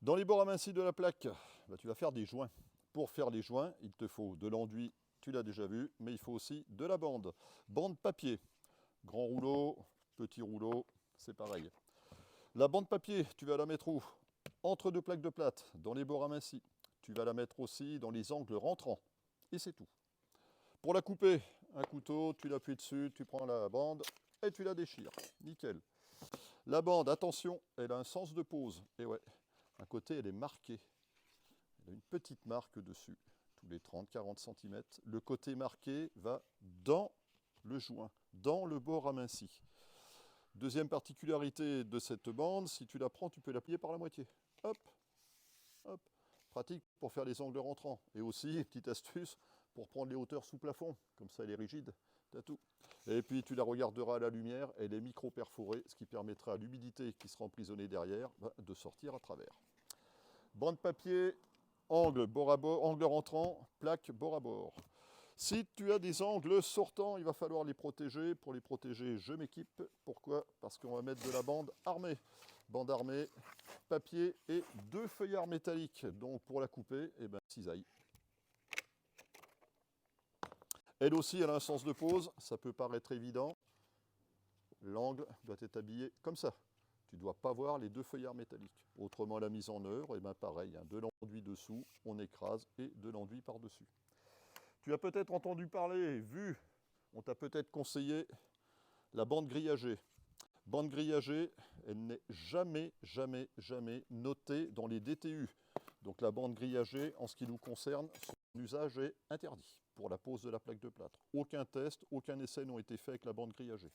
Dans les bords amincis de la plaque, tu vas faire des joints. Pour faire les joints, il te faut de l'enduit, tu l'as déjà vu, mais il faut aussi de la bande. Bande papier, grand rouleau, petit rouleau, c'est pareil. La bande papier, tu vas la mettre où? Entre deux plaques de plâtre, dans les bords amincis. Tu vas la mettre aussi dans les angles rentrants. Et c'est tout. Pour la couper, un couteau, tu l'appuies dessus, tu prends la bande et tu la déchires. Nickel. La bande, attention, elle a un sens de pose. Et ouais, un côté, elle est marquée. Elle a une petite marque dessus, tous les 30-40 cm. Le côté marqué va dans le joint, dans le bord aminci. Deuxième particularité de cette bande, si tu la prends, tu peux la plier par la moitié. Hop, hop. Pratique pour faire les angles rentrants. Et aussi, petite astuce, pour prendre les hauteurs sous plafond. Comme ça, elle est rigide. T'as tout. Et puis, tu la regarderas à la lumière. Elle est micro-perforée, ce qui permettra à l'humidité qui sera emprisonnée derrière de sortir à travers. Bande papier, angle bord à bord, angle rentrant, plaque bord à bord. Si tu as des angles sortants, il va falloir les protéger. Pour les protéger, je m'équipe. Pourquoi? Parce qu'on va mettre de la bande armée. Bande armée, papier et deux feuillards métalliques. Donc pour la couper, cisaille. Elle aussi, elle a un sens de pose. Ça peut paraître évident. L'angle doit être habillé comme ça. Tu ne dois pas voir les deux feuillards métalliques. Autrement, la mise en œuvre, pareil, de l'enduit dessous, on écrase, et de l'enduit par-dessus. Tu as peut-être entendu parler, vu, on t'a peut-être conseillé la bande grillagée. Bande grillagée, elle n'est jamais, jamais, jamais notée dans les DTU. Donc la bande grillagée, en ce qui nous concerne, son usage est interdit pour la pose de la plaque de plâtre. Aucun test, aucun essai n'ont été faits avec la bande grillagée.